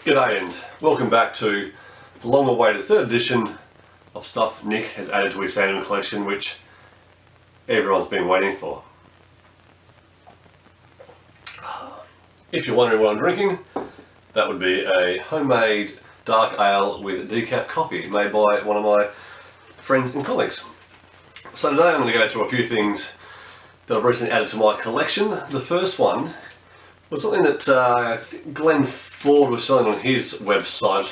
G'day and welcome back to the long-awaited third edition of stuff Nick has added to his Phantom collection, which everyone's been waiting for. If you're wondering what I'm drinking, that would be a homemade dark ale with decaf coffee made by one of my friends and colleagues. So today I'm going to go through a few things that I've recently added to my collection. The first one was something that I think Glenn Ford was selling on his website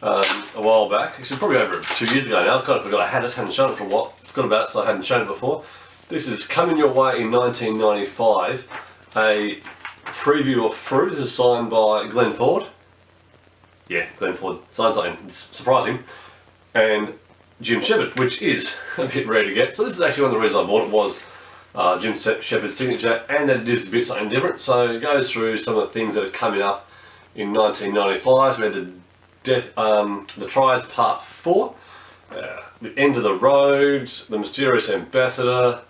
a while back. Actually, probably over 2 years ago now. I kind of forgot I had it, hadn't shown it for a while. Forgot about it, so I hadn't shown it before. This is Coming Your Way in 1995, a preview of fruit. This is signed by Glenn Ford. Yeah, Glenn Ford signed something. It's surprising. And Jim Shepard, which is a bit rare to get. So this is actually one of the reasons I bought it was Jim Shepard's signature, and that it is a bit something different. So it goes through some of the things that are coming up in 1995. So we had the Triads Part 4, The End of the Road, The Mysterious Ambassador,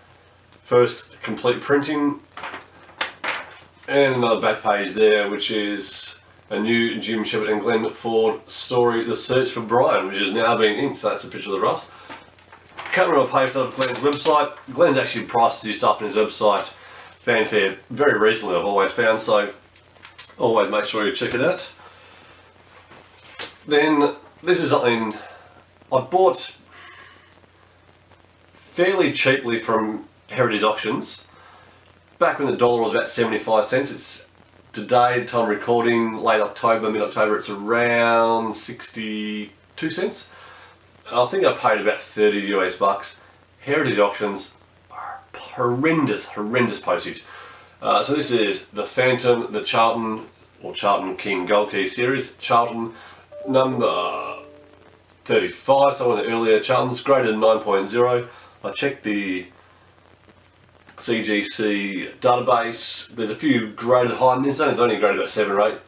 first complete printing, and another back page there, which is a new Jim Shepard and Glenn Ford story, The Search for Brian, which is now being inked. So that's a picture of the Russ. Can't remember I paid for Glenn's website. Glenn's actually priced his stuff on his website Fanfare very reasonably, I've always found, so always make sure you check it out. Then this is something I bought fairly cheaply from Heritage Auctions back when the dollar was about 75 cents. It's today, time of recording, late October, mid-October, it's around 62 cents. I think I paid about 30 US bucks. Heritage Auctions are horrendous postage. So this is the Phantom, the Charlton, or Charlton King Gold Key series. Charlton number 35, so one of the earlier Charltons, graded 9.0. I checked the CGC database. There's a few graded higher than this. It's only graded about 7 or 8.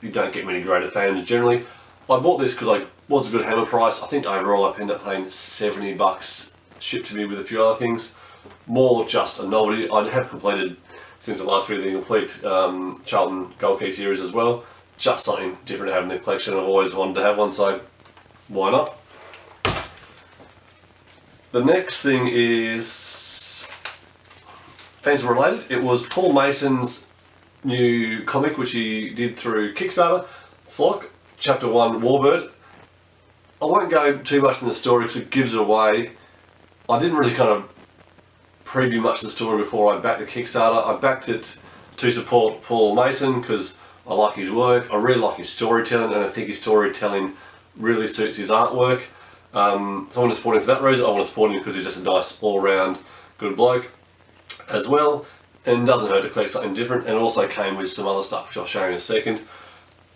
You don't get many graded Phantoms generally. I bought this because I was a good hammer price. I think overall I ended up paying 70 bucks shipped to me with a few other things. More just a novelty. I have completed, since the last video, the complete Charlton Gold Key series as well. Just something different to have in the collection. I've always wanted to have one, so why not? The next thing is Phantom related. It was Paul Mason's new comic, which he did through Kickstarter, Flock, Chapter 1, Warbird. I won't go too much in the story because it gives it away. I didn't really kind of preview much of the story before I backed the Kickstarter. I backed it to support Paul Mason because I like his work. I really like his storytelling, and I think his storytelling really suits his artwork. So I want to support him for that reason. I want to support him because he's just a nice all-round good bloke as well, and doesn't hurt to collect something different. And it also came with some other stuff which I'll show you in a second.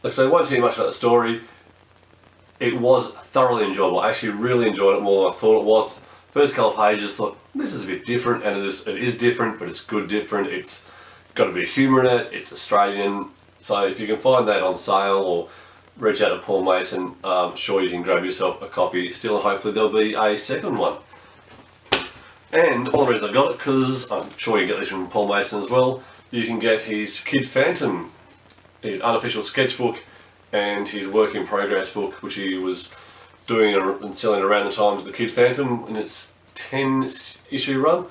Like I say, I won't tell you much about the story. It was thoroughly enjoyable. I actually really enjoyed it more than I thought it was. First couple of pages, thought this is a bit different, and it is different, but it's good different. It's got a bit of humour in it. It's Australian, so if you can find that on sale or reach out to Paul Mason, I'm sure you can grab yourself a copy still, and hopefully there'll be a second one. And one of the reasons I got it, because I'm sure you get this from Paul Mason as well, you can get his Kid Phantom, his unofficial sketchbook, and his work in progress book, which he was doing and selling around the times of the Kid Phantom in its 10 issue run.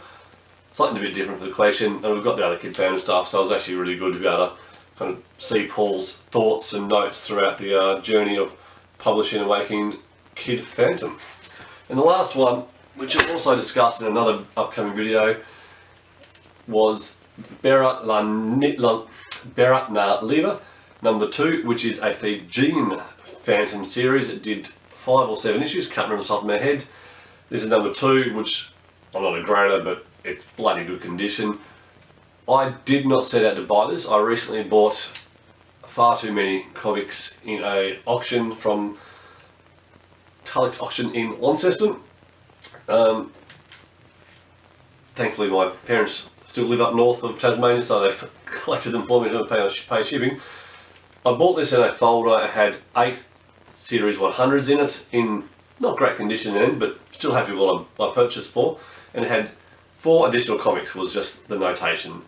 Something a bit different for the collection, and we've got the other Kid Phantom stuff, so it was actually really good to be able to kind of see Paul's thoughts and notes throughout the journey of publishing and making Kid Phantom. And the last one, which is also discussed in another upcoming video, was Berat Na Leva number 2, which is a Fijian Phantom series. It did 5 or 7 issues, can't remember off the top of my head. This is number 2, which I'm not a grader, but it's bloody good condition. I did not set out to buy this. I recently bought far too many comics in a auction from Tulloch's auction in Launceston. Thankfully my parents still live up north of Tasmania, so they collected them for me to pay shipping. I bought this in a folder. It had 8 Series 100s in it, in not great condition then, but still happy with what I purchased for. And it had 4 additional comics, was just the notation.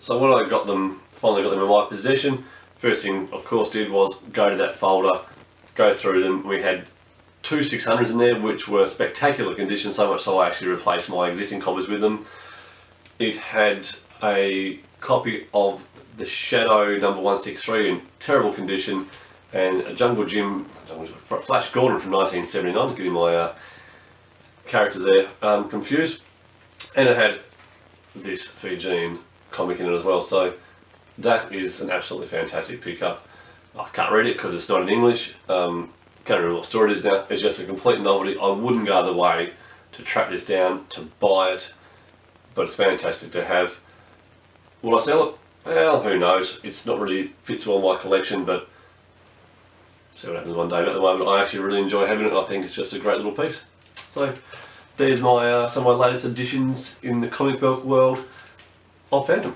So when I finally got them in my possession, First thing, of course, did was go to that folder, go through them. We had 2 600s in there, which were spectacular condition, so much so I actually replaced my existing copies with them. It had a copy of the Shadow number 163 in terrible condition, and a Jungle Flash Gordon from 1979, getting my characters there confused. And it had this Fijian comic in it as well, so that is an absolutely fantastic pickup. I can't read it because it's not in English. Can't remember what story it is now. It's just a complete novelty. I wouldn't go the way to track this down, to buy it, but it's fantastic to have. Will I sell it? Well, who knows. It's not really fits well in my collection, but see what happens one day. But at the moment, I actually really enjoy having it. I think it's just a great little piece. So there's my some of my latest additions in the comic book world of fandom.